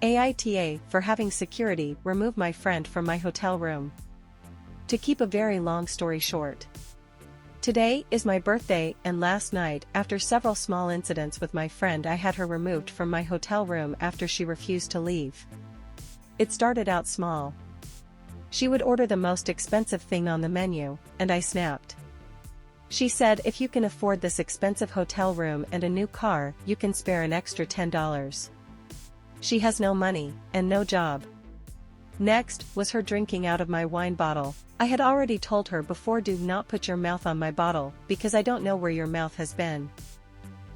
AITA for having security remove my friend from my hotel room. To keep a very long story short. Today is my birthday, and last night, after several small incidents with my friend, I had her removed from my hotel room after she refused to leave. It started out small. She would order the most expensive thing on the menu, and I snapped. She said, if you can afford this expensive hotel room and a new car, you can spare an extra $10. She has no money, and no job. Next, was her drinking out of my wine bottle. I had already told her before, do not put your mouth on my bottle, because I don't know where your mouth has been.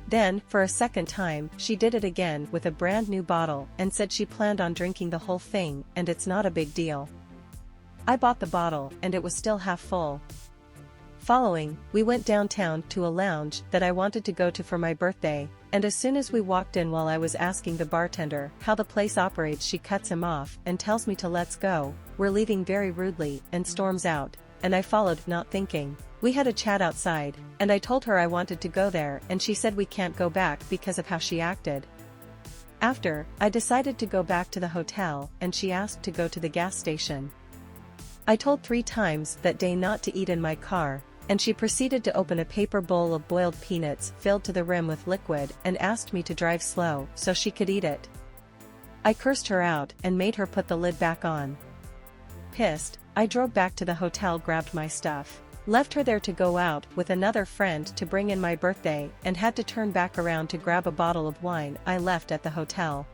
Then, for a second time, she did it again with a brand new bottle and said she planned on drinking the whole thing and it's not a big deal. I bought the bottle and it was still half full. Following, we went downtown to a lounge that I wanted to go to for my birthday, and as soon as we walked in, while I was asking the bartender how the place operates, she cuts him off and tells me to let's go, we're leaving very rudely, and storms out, and I followed, not thinking. We had a chat outside, and I told her I wanted to go there, and she said we can't go back because of how she acted. After, I decided to go back to the hotel, and she asked to go to the gas station. I told 3 times that day not to eat in my car, and she proceeded to open a paper bowl of boiled peanuts filled to the rim with liquid and asked me to drive slow so she could eat it. I cursed her out and made her put the lid back on. Pissed, I drove back to the hotel, grabbed my stuff, left her there to go out with another friend to bring in my birthday, and had to turn back around to grab a bottle of wine I left at the hotel.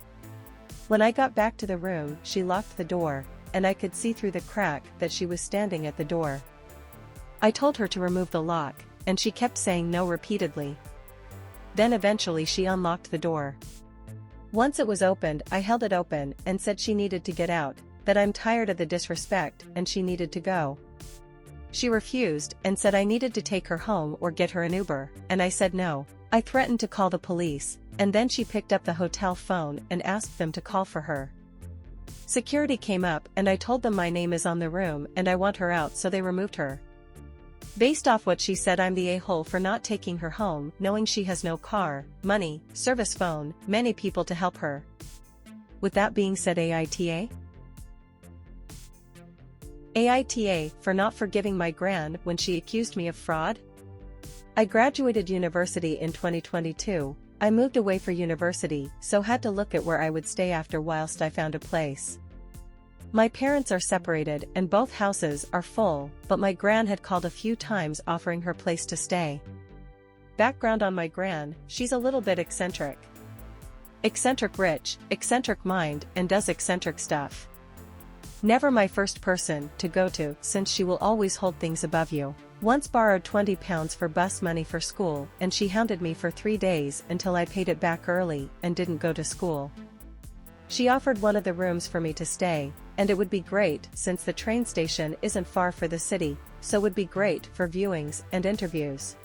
When I got back to the room, she locked the door, and I could see through the crack that she was standing at the door. I told her to remove the lock, and she kept saying no repeatedly. Then eventually she unlocked the door. Once it was opened, I held it open and said she needed to get out, that I'm tired of the disrespect and she needed to go. She refused and said I needed to take her home or get her an Uber, and I said no. I threatened to call the police, and then she picked up the hotel phone and asked them to call for her. Security came up and I told them my name is on the room and I want her out, so they removed her. Based off what she said, I'm the a-hole for not taking her home, knowing she has no car, money, service phone, many people to help her. With that being said, AITA? AITA for not forgiving my gran when she accused me of fraud? I graduated university in 2022, I moved away for university, so had to look at where I would stay after whilst I found a place. My parents are separated and both houses are full, but my gran had called a few times offering her place to stay. Background on my gran, she's a little bit eccentric. Eccentric rich, eccentric mind, and does eccentric stuff. Never my first person to go to, since she will always hold things above you. Once borrowed £20 for bus money for school, and she hounded me for 3 days until I paid it back early and didn't go to school. She offered one of the rooms for me to stay, and it would be great since the train station isn't far for the city, so would be great for viewings and interviews.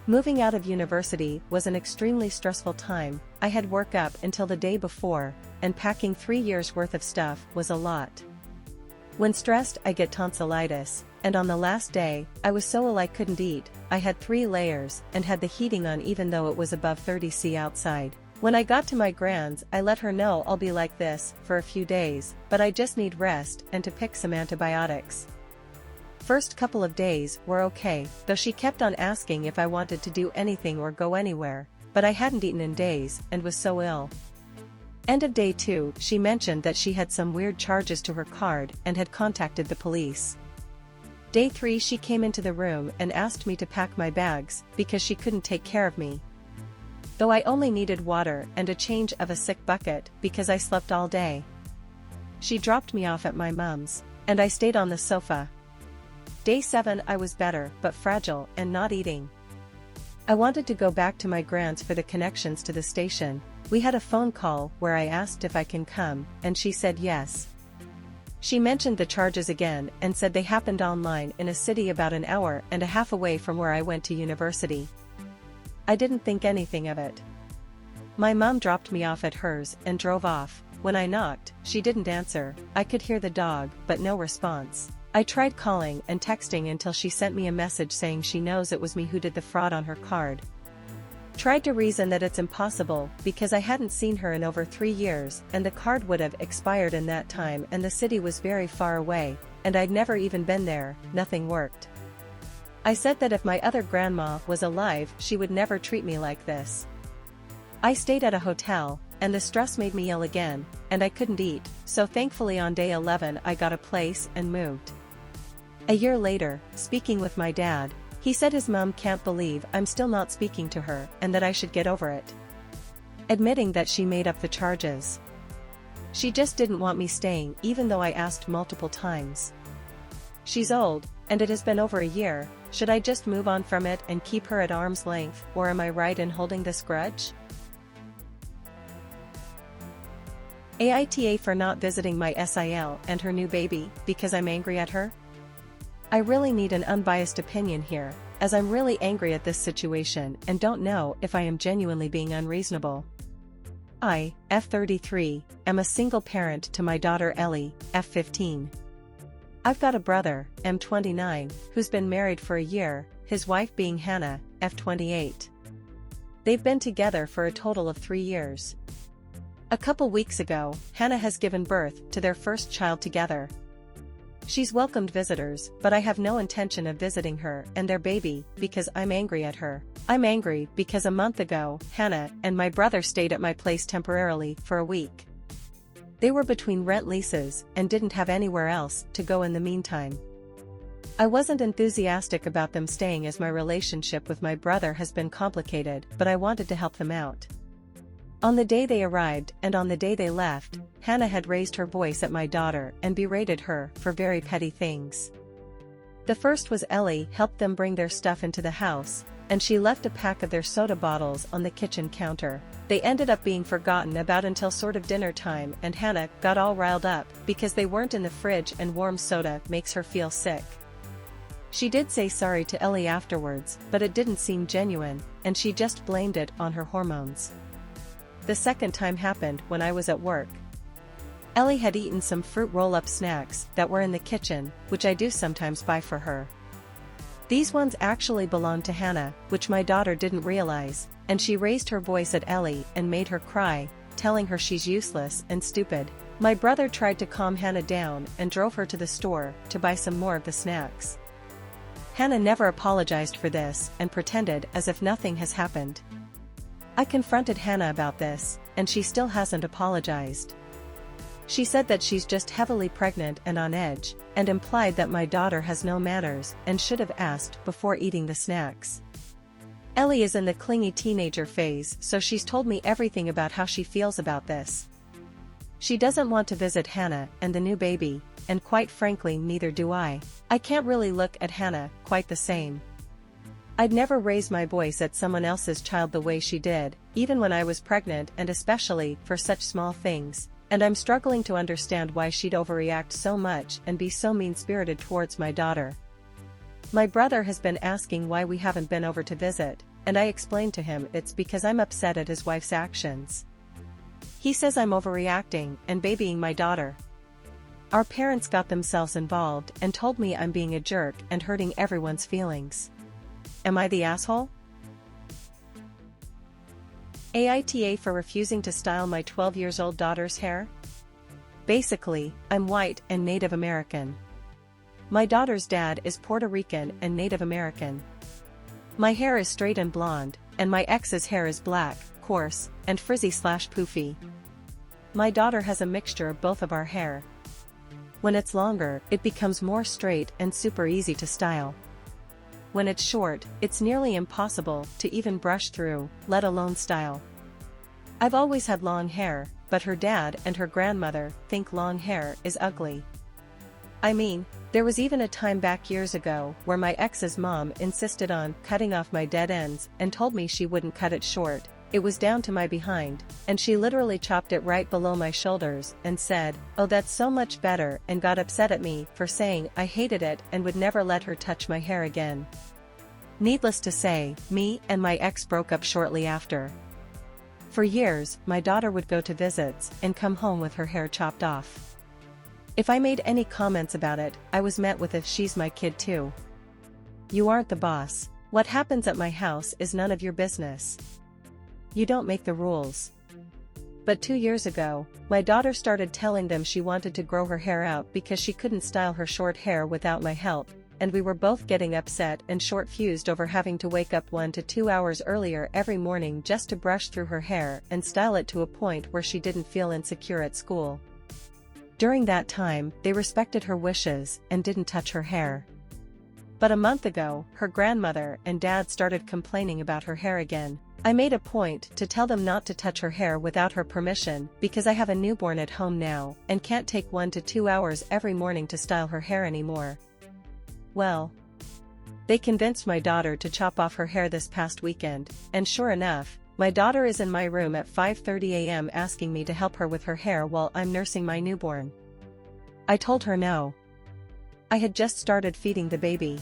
Moving out of university was an extremely stressful time. I had work up until the day before, and packing 3 years worth of stuff was a lot. When stressed, I get tonsillitis, and on the last day, I was so ill I couldn't eat. I had 3 layers and had the heating on even though it was above 30 degrees outside. When I got to my gran's, I let her know I'll be like this for a few days, but I just need rest and to pick some antibiotics. First couple of days were okay, though she kept on asking if I wanted to do anything or go anywhere, but I hadn't eaten in days and was so ill. End of day 2, she mentioned that she had some weird charges to her card and had contacted the police. Day 3, she came into the room and asked me to pack my bags because she couldn't take care of me. Though I only needed water and a change of a sick bucket because I slept all day. She dropped me off at my mum's, and I stayed on the sofa. Day 7, I was better but fragile and not eating. I wanted to go back to my gran's for the connections to the station. We had a phone call where I asked if I can come, and she said yes. She mentioned the charges again and said they happened online in a city about an hour and a half away from where I went to university. I didn't think anything of it. My mum dropped me off at hers and drove off. When I knocked, she didn't answer. I could hear the dog, but no response. I tried calling and texting until she sent me a message saying she knows it was me who did the fraud on her card. Tried to reason that it's impossible because I hadn't seen her in over 3 years and the card would have expired in that time and the city was very far away, and I'd never even been there. Nothing worked. I said that if my other grandma was alive she would never treat me like this. I stayed at a hotel, and the stress made me ill again, and I couldn't eat, so thankfully on day 11 I got a place and moved. A year later, speaking with my dad, he said his mom can't believe I'm still not speaking to her and that I should get over it. Admitting that she made up the charges. She just didn't want me staying even though I asked multiple times. She's old, and it has been over a year. Should I just move on from it and keep her at arm's length, or am I right in holding this grudge? AITA for not visiting my SIL and her new baby because I'm angry at her? I really need an unbiased opinion here, as I'm really angry at this situation and don't know if I am genuinely being unreasonable. I, F33, am a single parent to my daughter Ellie, F15. I've got a brother, M29, who's been married for a year, his wife being Hannah, F28. They've been together for a total of 3 years. A couple weeks ago, Hannah has given birth to their first child together. She's welcomed visitors, but I have no intention of visiting her and their baby because I'm angry at her. I'm angry because a month ago, Hannah and my brother stayed at my place temporarily for a week. They were between rent leases and didn't have anywhere else to go in the meantime. I wasn't enthusiastic about them staying as my relationship with my brother has been complicated, but I wanted to help them out. On the day they arrived and on the day they left, Hannah had raised her voice at my daughter and berated her for very petty things. The first was Ellie helped them bring their stuff into the house, and she left a pack of their soda bottles on the kitchen counter. They ended up being forgotten about until sort of dinner time, and Hannah got all riled up because they weren't in the fridge and warm soda makes her feel sick. She did say sorry to Ellie afterwards, but it didn't seem genuine, and she just blamed it on her hormones. The second time happened when I was at work. Ellie had eaten some fruit roll-up snacks that were in the kitchen, which I do sometimes buy for her. These ones actually belonged to Hannah, which my daughter didn't realize, and she raised her voice at Ellie and made her cry, telling her she's useless and stupid. My brother tried to calm Hannah down and drove her to the store to buy some more of the snacks. Hannah never apologized for this and pretended as if nothing has happened. I confronted Hannah about this, and she still hasn't apologized. She said that she's just heavily pregnant and on edge, and implied that my daughter has no manners and should have asked before eating the snacks. Ellie is in the clingy teenager phase, so she's told me everything about how she feels about this. She doesn't want to visit Hannah and the new baby, and quite frankly neither do I. I can't really look at Hannah quite the same. I'd never raise my voice at someone else's child the way she did, even when I was pregnant and especially for such small things, and I'm struggling to understand why she'd overreact so much and be so mean-spirited towards my daughter. My brother has been asking why we haven't been over to visit, and I explained to him it's because I'm upset at his wife's actions. He says I'm overreacting and babying my daughter. Our parents got themselves involved and told me I'm being a jerk and hurting everyone's feelings. Am I the asshole? AITA for refusing to style my 12-year-old daughter's hair? Basically, I'm white and Native American. My daughter's dad is Puerto Rican and Native American. My hair is straight and blonde, and my ex's hair is black, coarse, and frizzy/poofy. My daughter has a mixture of both of our hair. When it's longer, it becomes more straight and super easy to style. When it's short, it's nearly impossible to even brush through, let alone style. I've always had long hair, but her dad and her grandmother think long hair is ugly. I mean, there was even a time back years ago where my ex's mom insisted on cutting off my dead ends and told me she wouldn't cut it short. It was down to my behind, and she literally chopped it right below my shoulders and said, "Oh, that's so much better," and got upset at me for saying I hated it and would never let her touch my hair again. Needless to say, me and my ex broke up shortly after. For years, my daughter would go to visits and come home with her hair chopped off. If I made any comments about it, I was met with a "she's my kid too. You aren't the boss. What happens at my house is none of your business." you don't make the rules. But 2 years ago, my daughter started telling them she wanted to grow her hair out because she couldn't style her short hair without my help, and we were both getting upset and short-fused over having to wake up 1 to 2 hours earlier every morning just to brush through her hair and style it to a point where she didn't feel insecure at school. During that time, they respected her wishes and didn't touch her hair. But a month ago, her grandmother and dad started complaining about her hair again. I made a point to tell them not to touch her hair without her permission because I have a newborn at home now and can't take 1 to 2 hours every morning to style her hair anymore. Well, they convinced my daughter to chop off her hair this past weekend, and sure enough, my daughter is in my room at 5:30 a.m. asking me to help her with her hair while I'm nursing my newborn. I told her no. I had just started feeding the baby.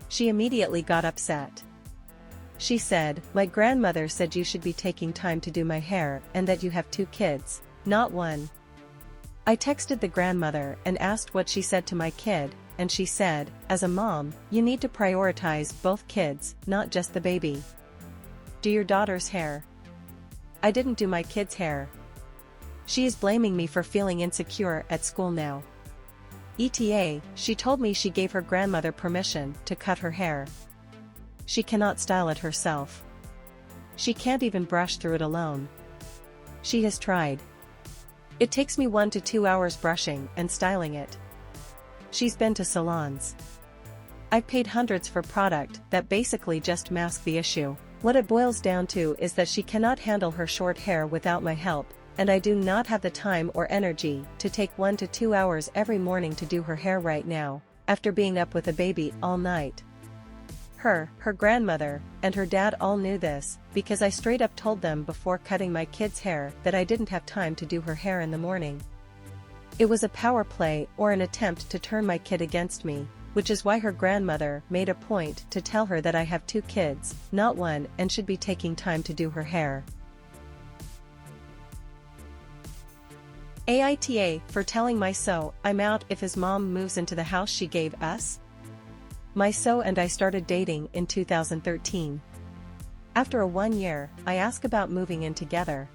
She immediately got upset. She said, "My grandmother said you should be taking time to do my hair and that you have 2 kids, not 1. I texted the grandmother and asked what she said to my kid, and she said, "As a mom, you need to prioritize both kids, not just the baby. Do your daughter's hair." I didn't do my kid's hair. She is blaming me for feeling insecure at school now. ETA, she told me she gave her grandmother permission to cut her hair. She cannot style it herself. She can't even brush through it alone. She has tried. It takes me 1 to 2 hours brushing and styling it. She's been to salons. I've paid hundreds for product that basically just mask the issue. What it boils down to is that she cannot handle her short hair without my help, and I do not have the time or energy to take 1 to 2 hours every morning to do her hair right now, after being up with a baby all night. Her grandmother, and her dad all knew this, because I straight up told them before cutting my kid's hair that I didn't have time to do her hair in the morning. It was a power play or an attempt to turn my kid against me, which is why her grandmother made a point to tell her that I have 2 kids, not 1, and should be taking time to do her hair. AITA for telling my so I'm out if his mom moves into the house she gave us? My so and I started dating in 2013. After a 1 year, I ask about moving in together.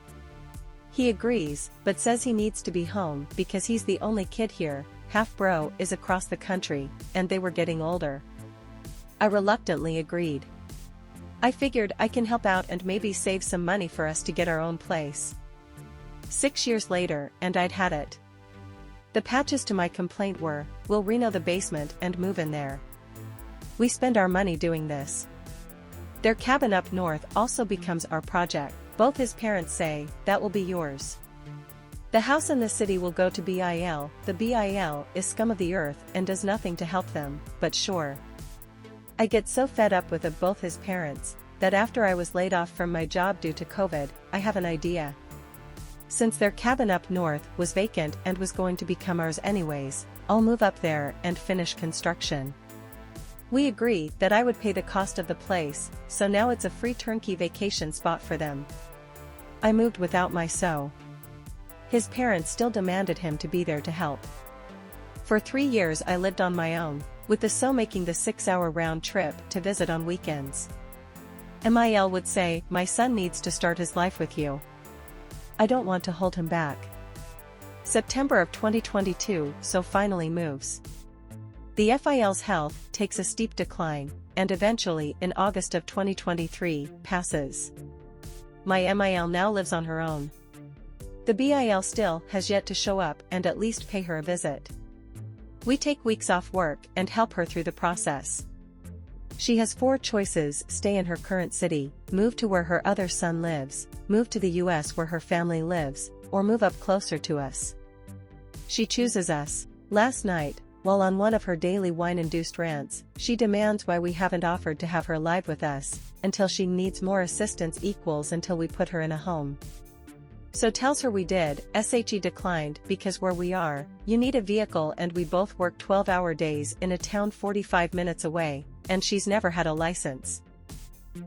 He agrees, but says he needs to be home because he's the only kid here, half bro is across the country, and they were getting older. I reluctantly agreed. I figured I can help out and maybe save some money for us to get our own place. 6 years later, and I'd had it. The patches to my complaint were, we'll reno the basement and move in there. We spend our money doing this. Their cabin up north also becomes our project. Both his parents say, that will be yours. The house in the city will go to BIL, the BIL is scum of the earth and does nothing to help them, but sure. I get so fed up with both his parents, that after I was laid off from my job due to COVID, I have an idea. Since their cabin up north was vacant and was going to become ours anyways, I'll move up there and finish construction. We agree that I would pay the cost of the place, so now it's a free turnkey vacation spot for them. I moved without my so. His parents still demanded him to be there to help. For 3 years I lived on my own, with the so making the 6-hour round trip to visit on weekends. MIL would say, my son needs to start his life with you. I don't want to hold him back. September of 2022, so finally moves. The FIL's health takes a steep decline, and eventually in August of 2023, passes. My MIL now lives on her own. The BIL still has yet to show up and at least pay her a visit. We take weeks off work and help her through the process. She has 4 choices: stay in her current city, move to where her other son lives, move to the US where her family lives, or move up closer to us. She chooses us. Last night, while on one of her daily wine-induced rants, she demands why we haven't offered to have her live with us, until she needs more assistance equals until we put her in a home. So tells her we did, SHE declined because where we are, you need a vehicle and we both work 12-hour days in a town 45 minutes away, and she's never had a license.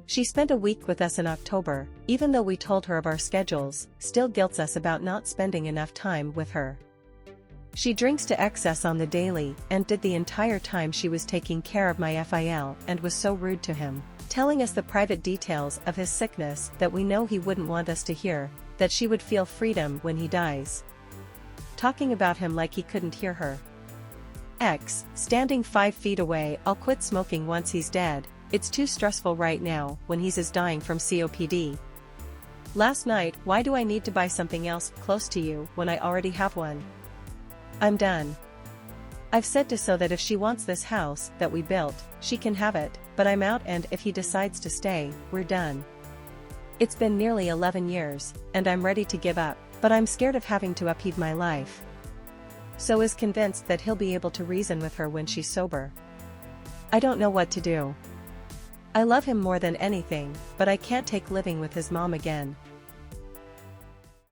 She spent a week with us in October, even though we told her of our schedules, still guilts us about not spending enough time with her. She drinks to excess on the daily and did the entire time she was taking care of my FIL and was so rude to him. telling us the private details of his sickness that we know he wouldn't want us to hear, that she would feel freedom when he dies. Talking about him like he couldn't hear her. X, standing 5 feet away, I'll quit smoking once he's dead, it's too stressful right now when he's dying from COPD. Last night, why do I need to buy something else close to you when I already have one? I'm done. I've said to So that if she wants this house that we built, she can have it, but I'm out, and if he decides to stay, we're done. It's been nearly 11 years, and I'm ready to give up, but I'm scared of having to upheave my life. So is convinced that he'll be able to reason with her when she's sober. I don't know what to do. I love him more than anything, but I can't take living with his mom again.